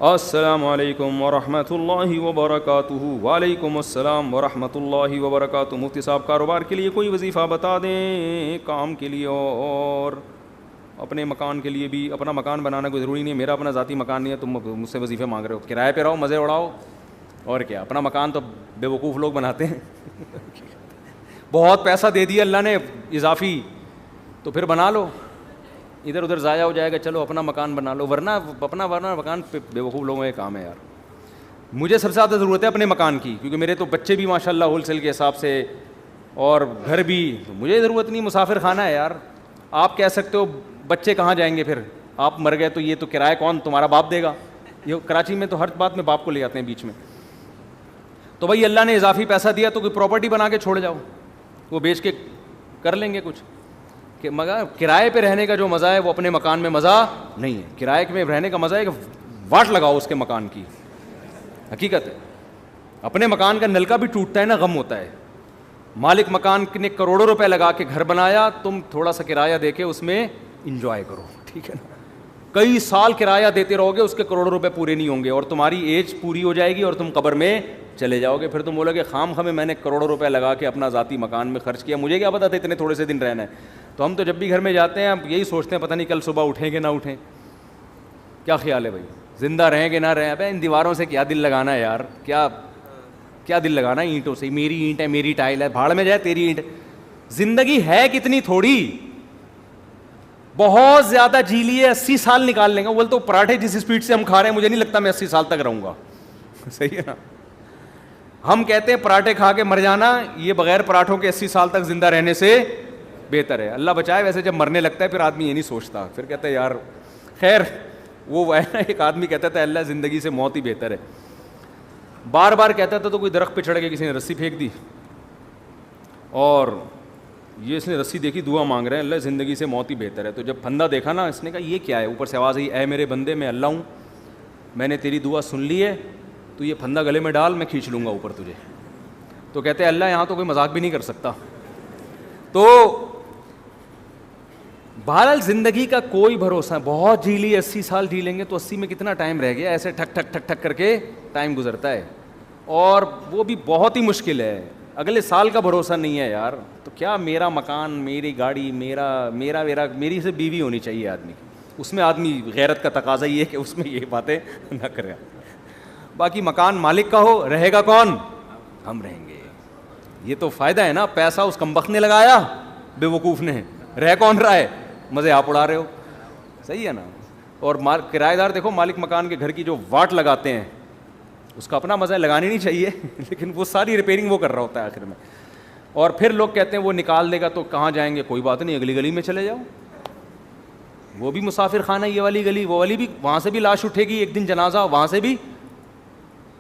السلام علیکم ورحمۃ اللہ وبرکاتہ. وعلیکم السلام ورحمۃ اللہ وبرکاتہ. مفتی صاحب کاروبار کے لیے کوئی وظیفہ بتا دیں, کام کے لیے اور اپنے مکان کے لیے بھی. اپنا مکان بنانا کوئی ضروری نہیں ہے, میرا اپنا ذاتی مکان نہیں ہے, تم مجھ سے وظیفے مانگ رہے ہو. کرائے پہ رہو, مزے اڑاؤ, اور کیا. اپنا مکان تو بے وقوف لوگ بناتے ہیں. بہت پیسہ دے دیا اللہ نے اضافی, تو پھر بنا لو, ادھر ادھر ضائع ہو جائے گا. چلو اپنا مکان بنا لو, ورنہ مکان بے وقوف لوگوں کا کام ہے یار. مجھے سب سے زیادہ ضرورت ہے اپنے مکان کی, کیونکہ میرے تو بچے بھی ماشاء اللہ ہول سیل کے حساب سے, اور گھر بھی. تو مجھے ضرورت نہیں, مسافر خانہ ہے یار. آپ کہہ سکتے ہو بچے کہاں جائیں گے, پھر آپ مر گئے تو یہ تو کرایہ کون, تمہارا باپ دے گا. یہ کراچی میں تو ہر بات میں باپ کو لے آتے ہیں بیچ میں. تو بھائی اللہ نے اضافی پیسہ دیا تو کوئی پراپرٹی بنا کے چھوڑ جاؤ, وہ بیچ کے کر لیں گے کچھ. کہ مگر کرائے پہ رہنے کا جو مزہ ہے وہ اپنے مکان میں مزہ نہیں ہے. کرائے میں رہنے کا مزہ ہے کہ واٹ لگاؤ اس کے مکان کی, حقیقت ہے. اپنے مکان کا نلکا بھی ٹوٹتا ہے نا, غم ہوتا ہے. مالک مکان نے کروڑوں روپے لگا کے گھر بنایا, تم تھوڑا سا کرایہ دے کے اس میں انجوائے کرو, ٹھیک ہے نا. کئی سال کرایہ دیتے رہو گے, اس کے کروڑوں روپے پورے نہیں ہوں گے, اور تمہاری ایج پوری ہو جائے گی اور تم قبر میں چلے جاؤ گے. پھر تم بولو گے خام خامے میں نے کروڑوں روپے لگا کے اپنا ذاتی مکان میں خرچ کیا, مجھے کیا پتا تھا اتنے تھوڑے سے دن رہنا ہے. تو ہم تو جب بھی گھر میں جاتے ہیں ہم یہی سوچتے ہیں پتہ نہیں کل صبح اٹھیں گے نہ اٹھیں. کیا خیال ہے بھائی, زندہ رہیں گے نہ رہیں. ابے ان دیواروں سے کیا دل لگانا ہے یار, کیا دل لگانا ہے اینٹوں سے. میری اینٹ ہے, میری ٹائل ہے, بھاڑ میں جائے تیری اینٹ. زندگی ہے کتنی تھوڑی, بہت زیادہ جی لیے 80 سال نکال لیں گے. بولتے تو پراٹھے جس اسپیڈ سے ہم کھا رہے ہیں مجھے نہیں لگتا میں 80 سال تک رہوں گا. صحیح ہے نا. ہم کہتے ہیں پراٹھے کھا کے مر جانا, یہ بغیر پراٹھوں کے 80 سال تک زندہ رہنے سے بہتر ہے. اللہ بچائے. ویسے جب مرنے لگتا ہے پھر آدمی یہ نہیں سوچتا, پھر کہتا ہے یار خیر. وہ ہے نا, ایک آدمی کہتا تھا اللہ زندگی سے موت ہی بہتر ہے. بار بار کہتا تھا تو کوئی درخت پہ چڑھ کے کسی نے رسی پھینک دی, اور یہ اس نے رسی دیکھی, دعا مانگ رہے ہیں اللہ زندگی سے موت ہی بہتر ہے. تو جب پھندا دیکھا نا, اس نے کہا یہ کیا ہے. اوپر سے آواز آئی, اے میرے بندے میں اللہ ہوں, میں نے تیری دعا سن لی ہے, تو یہ پھندا گلے میں ڈال, میں کھینچ لوں گا اوپر تجھے. تو کہتے ہیں اللہ یہاں تو کوئی مذاق بھی نہیں کر سکتا. تو بہرحال زندگی کا کوئی بھروسہ. بہت جی لی, 80 سال جی لیں گے تو 80 میں کتنا ٹائم رہ گیا. ایسے ٹھک ٹھک ٹھک ٹھک کر کے ٹائم گزرتا ہے, اور وہ بھی بہت ہی مشکل ہے. اگلے سال کا بھروسہ نہیں ہے یار. تو کیا میرا مکان, میری گاڑی, میری سے بیوی ہونی چاہیے آدمی کی. اس میں آدمی غیرت کا تقاضا یہ ہے کہ اس میں یہ باتیں نہ کرے. باقی مکان مالک کا ہو, رہے گا کون, ہم رہیں گے. یہ تو فائدہ ہے نا. پیسہ اس کمبخت نے لگایا, بے وقوف نے, رہ کون رہا ہے, مزے آپ اڑا رہے ہو. صحیح ہے نا. اور کرایہ دار دیکھو, مالک مکان کے گھر کی جو واٹ لگاتے ہیں اس کا اپنا مزہ ہے, لگانی نہیں چاہیے لیکن وہ ساری ریپیئرنگ وہ کر رہا ہوتا ہے آخر میں. اور پھر لوگ کہتے ہیں وہ نکال دے گا تو کہاں جائیں گے. کوئی بات نہیں, اگلی گلی میں چلے جاؤ, وہ بھی مسافر خانہ, یہ والی گلی, وہ والی بھی, وہاں سے بھی لاش اٹھے گی ایک دن, جنازہ وہاں سے بھی.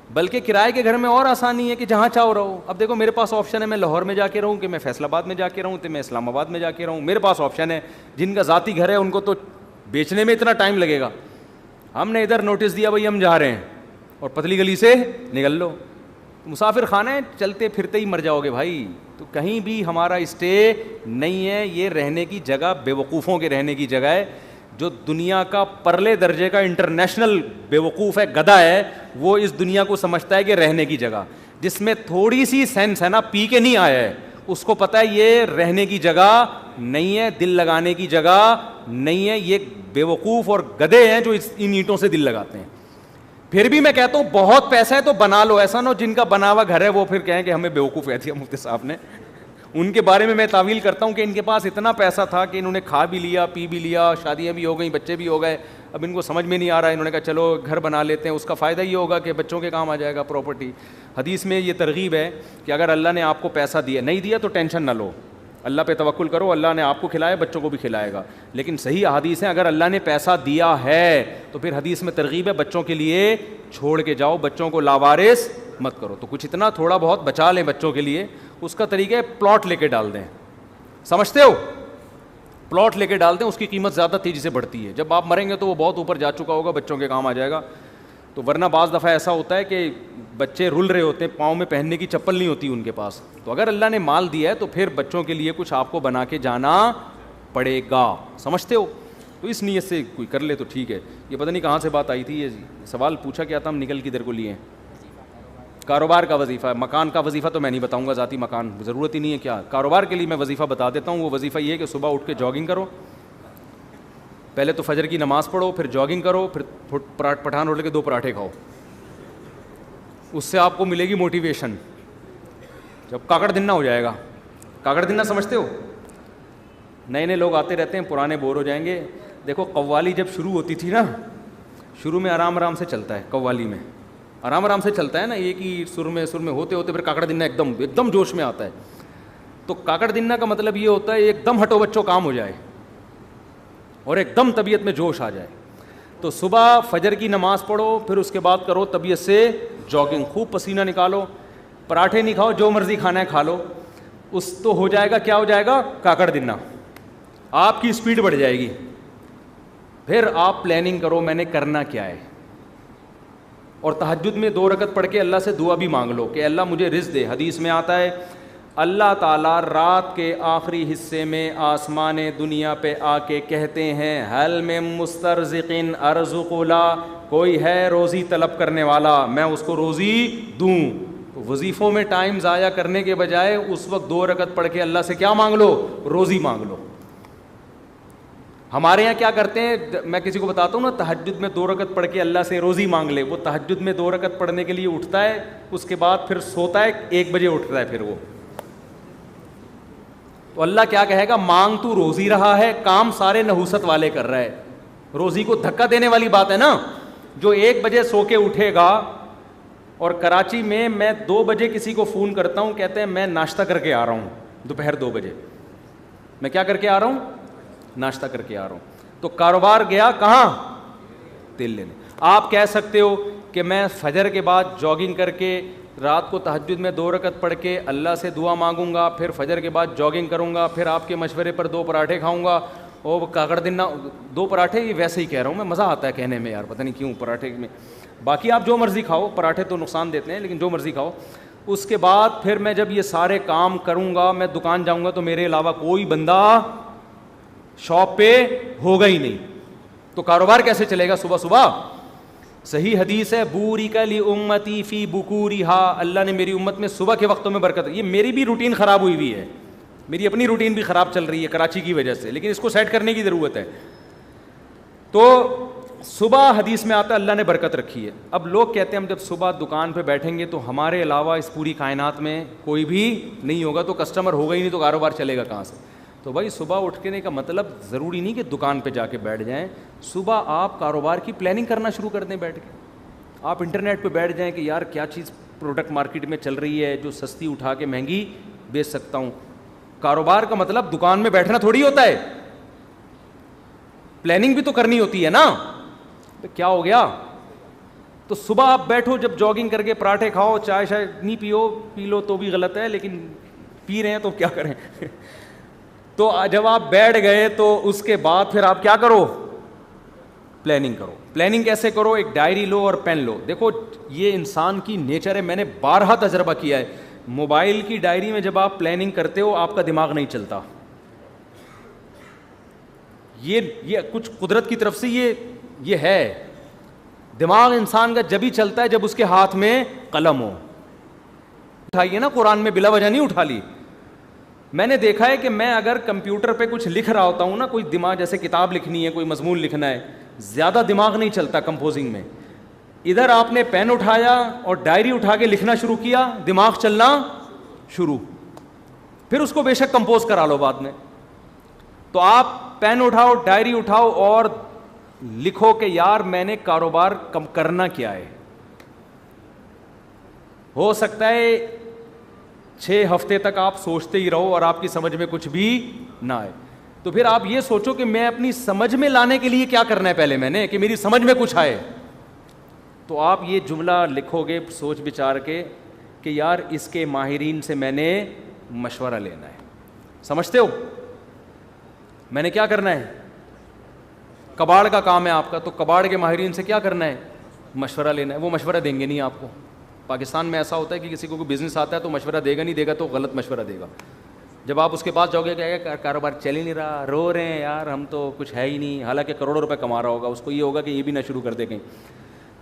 بلکہ کرائے کے گھر میں اور آسانی ہے کہ جہاں چاہو رہو. اب دیکھو میرے پاس آپشن ہے, میں لاہور میں جا کے رہوں, کہ میں فیصل آباد میں جا کے رہوں, تو میں اسلام آباد میں جا کے رہوں. میرے پاس آپشن ہے. جن کا ذاتی گھر ہے ان کو تو بیچنے میں اتنا ٹائم لگے گا. ہم نے ادھر نوٹس دیا بھائی ہم جا رہے ہیں, اور پتلی گلی سے نکل لو. مسافر خانہ ہے, چلتے پھرتے ہی مر جاؤ گے بھائی. تو کہیں بھی ہمارا اسٹے نہیں ہے. یہ رہنے کی جگہ بے وقوفوں کے رہنے کی جگہ ہے. جو دنیا کا پرلے درجے کا انٹرنیشنل بے وقوف ہے, گدھا ہے, وہ اس دنیا کو سمجھتا ہے کہ رہنے کی جگہ جس میں تھوڑی سی سینس ہے نا, پی کے نہیں آیا ہے, اس کو پتہ ہے یہ رہنے کی جگہ نہیں ہے, دل لگانے کی جگہ نہیں ہے. یہ بے وقوف اور گدھے ہیں جو ان اینٹوں سے دل لگاتے ہیں. پھر بھی میں کہتا ہوں بہت پیسہ ہے تو بنا لو. ایسا نہ ہو جن کا بنا ہوا گھر ہے وہ پھر کہیں کہ ہمیں بے وقوف کہہ دیا مفتی صاحب نے. ان کے بارے میں تعویل کرتا ہوں کہ ان کے پاس اتنا پیسہ تھا کہ انہوں نے کھا بھی لیا, پی بھی لیا, شادیاں بھی ہو گئیں, بچے بھی ہو گئے. اب ان کو سمجھ میں نہیں آ رہا, انہوں نے کہا چلو گھر بنا لیتے ہیں. اس کا فائدہ یہ ہوگا کہ بچوں کے کام آ جائے گا پراپرٹی. حدیث میں یہ ترغیب ہے کہ اگر اللہ نے آپ کو پیسہ دیا, نہیں دیا تو ٹینشن نہ لو, اللہ پہ توکل کرو, اللہ نے آپ کو کھلایا, بچوں کو بھی کھلائے گا. لیکن صحیح حدیث ہے, اگر اللہ نے پیسہ دیا ہے تو پھر حدیث میں ترغیب ہے بچوں کے لیے چھوڑ کے جاؤ, بچوں کو لاوارث مت کرو. تو کچھ اتنا تھوڑا بہت بچا لیں بچوں کے لیے. اس کا طریقہ ہے پلاٹ لے کے ڈال دیں. سمجھتے ہو, پلاٹ لے کے ڈال دیں, اس کی قیمت زیادہ تیزی سے بڑھتی ہے. جب آپ مریں گے تو وہ بہت اوپر جا چکا ہوگا, بچوں کے کام آ جائے گا. تو ورنہ بعض دفعہ ایسا ہوتا ہے کہ بچے رل رہے ہوتے ہیں, پاؤں میں پہننے کی چپل نہیں ہوتی ان کے پاس. تو اگر اللہ نے مال دیا ہے تو پھر بچوں کے لیے کچھ آپ کو بنا کے جانا پڑے گا. سمجھتے ہو. تو اس نیت سے کوئی کر لے تو ٹھیک ہے. یہ پتہ نہیں کہاں سے بات آئی تھی, یہ سوال پوچھا کیا تھا, ہم نکل کدھر کو لیے ہیں. کاروبار کا وظیفہ, مکان کا وظیفہ تو میں نہیں بتاؤں گا, ذاتی مکان ضرورت ہی نہیں ہے. کیا کاروبار کے لیے میں وظیفہ بتا دیتا ہوں. وہ وظیفہ یہ ہے کہ صبح اٹھ کے جاگنگ کرو, پہلے تو فجر کی نماز پڑھو, پھر جاگنگ کرو, پھر پٹھان روٹل کے 2 پراٹھے کھاؤ. اس سے آپ کو ملے گی موٹیویشن. جب کاکڑ دن نہ ہو جائے گا. کاکڑ دن نہ سمجھتے ہو؟ نئے نئے لوگ آتے رہتے ہیں, پرانے بور ہو جائیں گے. دیکھو قوالی جب شروع ہوتی تھی نا, شروع میں آرام آرام سے چلتا ہے, قوالی میں آرام آرام سے چلتا ہے نا, ایک ہی سر میں ہوتے ہوتے پھر کاکڑ دنہ ایک دم جوش میں آتا ہے. تو کاکڑ دنہ کا مطلب یہ ہوتا ہے ایک دم ہٹو بچوں کام ہو جائے اور ایک دم طبیعت میں جوش آ جائے. تو صبح فجر کی نماز پڑھو, پھر اس کے بعد کرو طبیعت سے جاگنگ, خوب پسینہ نکالو. پراٹھے نہیں کھاؤ, جو مرضی کھانا ہے کھا لو. اس تو ہو جائے گا, کیا ہو جائے گا, کاکڑ دنہ. آپ کی اسپیڈ بڑھ جائے گی. پھر آپ پلاننگ کرو میں نے کرنا کیا ہے, اور تہجد میں 2 رکعت پڑھ کے اللہ سے دعا بھی مانگ لو کہ اللہ مجھے رزق دے. حدیث میں آتا ہے اللہ تعالیٰ رات کے آخری حصے میں آسمان دنیا پہ آ کے کہتے ہیں حل میں مسترزقن ارزق لا, کوئی ہے روزی طلب کرنے والا, میں اس کو روزی دوں. وظیفوں میں ٹائم ضائع کرنے کے بجائے اس وقت 2 رکعت پڑھ کے اللہ سے کیا مانگ لو, روزی مانگ لو. ہمارے یہاں کیا کرتے ہیں, میں کسی کو بتاتا ہوں نا تہجد میں 2 رکعت پڑھ کے اللہ سے روزی مانگ لے. وہ تہجد میں 2 رکعت پڑھنے کے لیے اٹھتا ہے, اس کے بعد پھر سوتا ہے, 1 بجے اٹھتا ہے پھر وہ. تو اللہ کیا کہے گا, مانگ تو روزی رہا ہے, کام سارے نحوست والے کر رہا ہے. روزی کو دھکا دینے والی بات ہے نا. جو 1 بجے سو کے اٹھے گا, اور کراچی میں 2 بجے کسی کو فون کرتا ہوں, کہتے ہیں میں ناشتہ کر کے آ رہا ہوں, دوپہر 2 بجے میں کیا کر کے آ رہا ہوں, ناشتہ کر کے آ رہا ہوں. تو کاروبار گیا کہاں, تیل لینے. آپ کہہ سکتے ہو کہ میں فجر کے بعد جاگنگ کر کے رات کو تہجد میں 2 رکعت پڑھ کے اللہ سے دعا مانگوں گا, پھر فجر کے بعد جاگنگ کروں گا, پھر آپ کے مشورے پر 2 پراٹھے کھاؤں گا. اور کاکڑ دن 2 پراٹھے, یہ ویسے ہی کہہ رہا ہوں میں, مزہ آتا ہے کہنے میں یار, پتہ نہیں کیوں پراٹھے میں. باقی آپ جو مرضی کھاؤ, پراٹھے تو نقصان دیتے ہیں لیکن جو مرضی کھاؤ. اس کے بعد پھر میں جب یہ سارے کام کروں گا, میں دکان جاؤں گا تو میرے علاوہ کوئی بندہ شاپ پہ ہوگا ہی نہیں. تو کاروبار کیسے چلے گا صبح صبح؟ صحیح حدیث ہے بورک لامتی فی بکورہا, اللہ نے میری امت میں صبح کے وقتوں میں برکت. یہ میری بھی روٹین خراب ہوئی ہے, میری اپنی روٹین بھی خراب چل رہی ہے کراچی کی وجہ سے, لیکن اس کو سیٹ کرنے کی ضرورت ہے. تو صبح حدیث میں آتا ہے اللہ نے برکت رکھی ہے. اب لوگ کہتے ہیں ہم جب صبح دکان پہ بیٹھیں گے تو ہمارے علاوہ اس پوری کائنات میں کوئی بھی نہیں ہوگا, تو کسٹمر ہوگا ہی نہیں, تو کاروبار چلے گا کہاں سے؟ تو بھائی صبح اٹھنے کا مطلب ضروری نہیں کہ دکان پہ جا کے بیٹھ جائیں. صبح آپ کاروبار کی پلاننگ کرنا شروع کر دیں بیٹھ کے. آپ انٹرنیٹ پہ بیٹھ جائیں کہ یار کیا چیز پروڈکٹ مارکیٹ میں چل رہی ہے جو سستی اٹھا کے مہنگی بیچ سکتا ہوں. کاروبار کا مطلب دکان میں بیٹھنا تھوڑی ہوتا ہے, پلاننگ بھی تو کرنی ہوتی ہے نا. تو کیا ہو گیا, تو صبح آپ بیٹھو, جب جاگنگ کر کے پراٹھے کھاؤ, چائے شائے نہیں پی لو تو بھی غلط ہے, لیکن پی رہے ہیں تو کیا کریں. تو جب آپ بیٹھ گئے تو اس کے بعد پھر آپ کیا کرو, پلاننگ کرو. پلاننگ کیسے کرو, ایک ڈائری لو اور پین لو. دیکھو یہ انسان کی نیچر ہے, میں نے بارہا تجربہ کیا ہے. موبائل کی ڈائری میں جب آپ پلاننگ کرتے ہو آپ کا دماغ نہیں چلتا. یہ کچھ قدرت کی طرف سے یہ ہے. دماغ انسان کا جب ہی چلتا ہے جب اس کے ہاتھ میں قلم ہو. اٹھائیے نا, قرآن میں بلا وجہ نہیں اٹھا لی. میں نے دیکھا ہے کہ میں اگر کمپیوٹر پہ کچھ لکھ رہا ہوتا ہوں نا, کوئی دماغ جیسے کتاب لکھنی ہے, کوئی مضمون لکھنا ہے, زیادہ دماغ نہیں چلتا کمپوزنگ میں. ادھر آپ نے پین اٹھایا اور ڈائری اٹھا کے لکھنا شروع کیا, دماغ چلنا شروع. پھر اس کو بے شک کمپوز کرا لو بعد میں. تو آپ پین اٹھاؤ, ڈائری اٹھاؤ اور لکھو کہ یار میں نے کاروبار کم کرنا کیا ہے. ہو سکتا ہے 6 ہفتے تک آپ سوچتے ہی رہو اور آپ کی سمجھ میں کچھ بھی نہ آئے. تو پھر آپ یہ سوچو کہ میں اپنی سمجھ میں لانے کے لیے کیا کرنا ہے پہلے میں نے, کہ میری سمجھ میں کچھ آئے. تو آپ یہ جملہ لکھو گے سوچ بچار کے کہ یار اس کے ماہرین سے میں نے مشورہ لینا ہے. سمجھتے ہو میں نے کیا کرنا ہے؟ کباڑ کا کام ہے آپ کا, تو کباڑ کے ماہرین سے کیا کرنا ہے؟ مشورہ لینا ہے. وہ مشورہ دیں گے نہیں آپ کو. پاکستان میں ایسا ہوتا ہے کہ کسی کو کوئی بزنس آتا ہے تو مشورہ دے گا نہیں, دے گا تو غلط مشورہ دے گا. جب آپ اس کے پاس جاؤ گے کہ کاروبار چل ہی نہیں رہا, رو رہے ہیں یار ہم تو کچھ ہے ہی نہیں, حالانکہ کروڑوں روپے کما رہا ہوگا, اس کو یہ ہوگا کہ یہ بھی نہ شروع کر دے کہیں.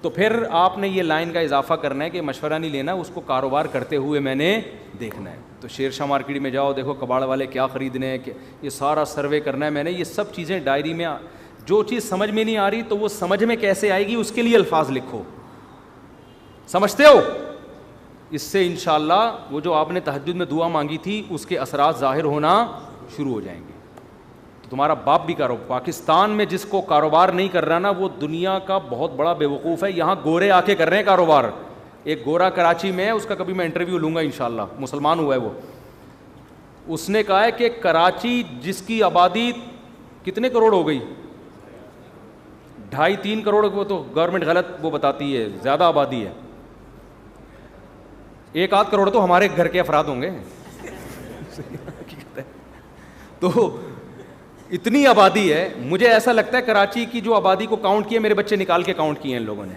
تو پھر آپ نے یہ لائن کا اضافہ کرنا ہے کہ مشورہ نہیں لینا, اس کو کاروبار کرتے ہوئے میں نے دیکھنا ہے. تو شیر شاہ مارکیٹ میں جاؤ, دیکھو کباڑ والے کیا خریدنے ہیں, کہ یہ سارا سروے کرنا ہے میں نے. یہ سب چیزیں ڈائری میں, جو چیز سمجھ میں نہیں آ رہی تو وہ سمجھ میں کیسے آئے گی اس کے لیے الفاظ لکھو. سمجھتے ہو؟ اس سے انشاءاللہ وہ جو آپ نے تہجد میں دعا مانگی تھی اس کے اثرات ظاہر ہونا شروع ہو جائیں گے. تو تمہارا باپ بھی کرو. پاکستان میں جس کو کاروبار نہیں کر رہا نا وہ دنیا کا بہت بڑا بے وقوف ہے. یہاں گورے آ کے کر رہے ہیں کاروبار. ایک گورا کراچی میں ہے, اس کا کبھی میں انٹرویو لوں گا انشاءاللہ, مسلمان ہوا ہے وہ. اس نے کہا ہے کہ کراچی جس کی آبادی کتنے کروڑ ہو گئی, 2.5-3 کروڑ, وہ تو گورنمنٹ غلط وہ بتاتی ہے, زیادہ آبادی ہے. 1-8 کروڑ تو ہمارے گھر کے افراد ہوں گے. تو اتنی آبادی ہے. مجھے ایسا لگتا ہے کراچی کی جو آبادی کو کاؤنٹ کیا, میرے بچے نکال کے کاؤنٹ کیے ہیں ان لوگوں نے,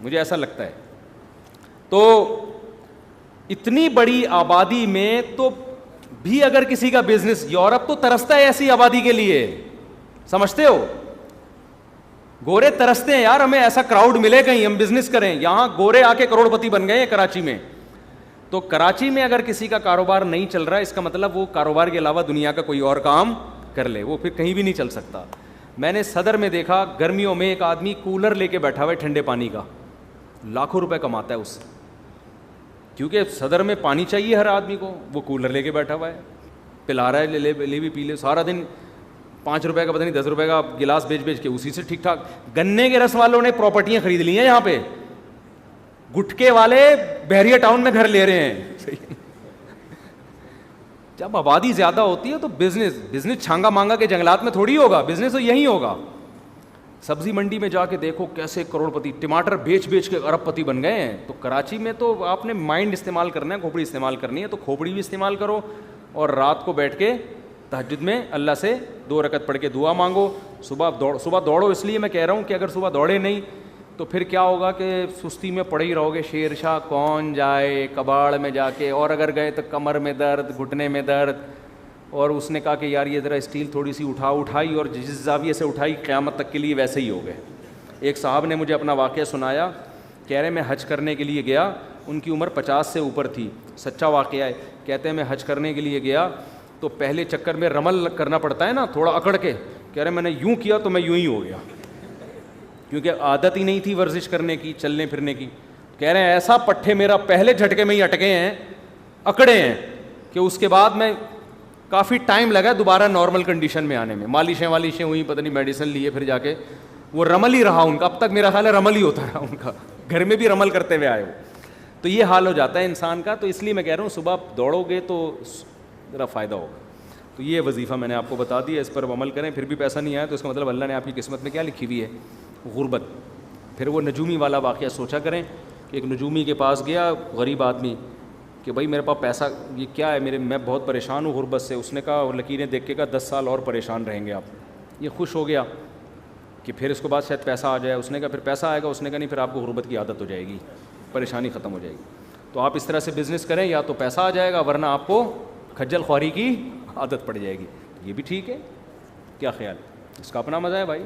مجھے ایسا لگتا ہے. تو اتنی بڑی آبادی میں تو بھی اگر کسی کا بزنس, یورپ تو ترستا ہے ایسی آبادی کے لیے, سمجھتے ہو؟ گورے ترستے ہیں یار ہمیں ایسا کراؤڈ ملے کہیں ہم بزنس کریں. یہاں گورے آ کے کروڑ پتی بن گئے ہیں کراچی میں. تو کراچی میں اگر کسی کا کاروبار نہیں چل رہا ہے, اس کا مطلب وہ کاروبار کے علاوہ دنیا کا کوئی اور کام کر لے, وہ پھر کہیں بھی نہیں چل سکتا. میں نے صدر میں دیکھا گرمیوں میں ایک آدمی کولر لے کے بیٹھا ہوا ہے ٹھنڈے پانی کا, لاکھوں روپے کماتا ہے اس سے, کیونکہ صدر میں پانی چاہیے ہر آدمی کو. وہ کولر لے کے بیٹھا ہوا ہے, پلا رہا ہے, لے بھی پی لے, سارا دن 5 روپے کا پتہ نہیں 10 روپے کا گلاس بیچ کے اسی سے ٹھیک ٹھاک. گنے کے رس والوں نے پراپرٹیاں خرید لی ہیں یہاں پہ, گٹکے والے بحریہ ٹاؤن میں گھر لے رہے ہیں. جب آبادی زیادہ ہوتی ہے تو بزنس چھانگا مانگا کے جنگلات میں تھوڑی ہوگا, بزنس تو یہی ہوگا. سبزی منڈی میں جا کے دیکھو کیسے کروڑ پتی, ٹماٹر بیچ کے ارب پتی بن گئے ہیں. تو کراچی میں تو آپ نے مائنڈ استعمال کرنا ہے, کھوپڑی استعمال کرنی ہے, تو کھوپڑی بھی استعمال کرو, اور رات کو بیٹھ کے تہجد میں اللہ سے 2 رکعت پڑھ کے دعا مانگو. صبح دوڑو, اس لیے میں کہہ رہا ہوں کہ اگر صبح دوڑے نہیں تو پھر کیا ہوگا کہ سستی میں پڑے ہی رہو گے. شیر شاہ کون جائے کباڑ میں جا کے, اور اگر گئے تو کمر میں درد, گھٹنے میں درد. اور اس نے کہا کہ یار یہ ذرا اسٹیل تھوڑی سی اٹھائی, اور جس زاویے سے اٹھائی قیامت تک کے لیے ویسے ہی ہو گئے. ایک صاحب نے مجھے اپنا واقعہ سنایا, کہہ رہے میں حج کرنے کے لیے گیا, ان کی عمر 50 سے اوپر تھی, سچا واقعہ ہے. کہتے ہیں میں حج کرنے کے لیے گیا تو پہلے چکر میں رمل کرنا پڑتا ہے نا, تھوڑا اکڑ کے. کہہ رہے میں نے یوں کیا تو میں یوں ہی ہو گیا, کیونکہ عادت ہی نہیں تھی ورزش کرنے کی, چلنے پھرنے کی. کہہ رہے ہیں ایسا پٹھے میرا پہلے جھٹکے میں ہی اٹکے ہیں, اکڑے ہیں, کہ اس کے بعد میں کافی ٹائم لگا دوبارہ نارمل کنڈیشن میں آنے میں. مالشیں ہوئی, پتہ نہیں میڈیسن لیے, پھر جا کے وہ رمل ہی رہا ان کا. اب تک میرا خیال ہے رمل ہی ہوتا رہا ان کا, گھر میں بھی رمل کرتے ہوئے آئے ہو. تو یہ حال ہو جاتا ہے انسان کا. تو اس لیے میں کہہ رہا ہوں صبح دوڑو گے تو ذرا فائدہ ہوگا. تو یہ وظیفہ میں نے آپ کو بتا دیا, اس پر عمل کریں. پھر بھی پیسہ نہیں آیا تو اس کا مطلب اللہ نے آپ کی قسمت میں کیا لکھی ہوئی ہے, غربت. پھر وہ نجومی والا واقعہ سوچا کریں کہ ایک نجومی کے پاس گیا غریب آدمی کہ بھائی میرے پاس پیسہ یہ کیا ہے, میں بہت پریشان ہوں غربت سے. اس نے کہا, اور لکیریں دیکھ کے کہا 10 سال اور پریشان رہیں گے آپ. یہ خوش ہو گیا کہ پھر اس کے بعد شاید پیسہ آ جائے. اس نے کہا پھر پیسہ آئے گا. اس نے کہا نہیں, پھر آپ کو غربت کی عادت ہو جائے گی, پریشانی ختم ہو جائے گی. تو آپ اس طرح سے بزنس کریں, یا تو پیسہ آ جائے گا ورنہ آپ کو کھجل خواری کی عادت پڑ جائے گی. یہ بھی ٹھیک ہے, کیا خیال, اس کا اپنا مزہ ہے بھائی.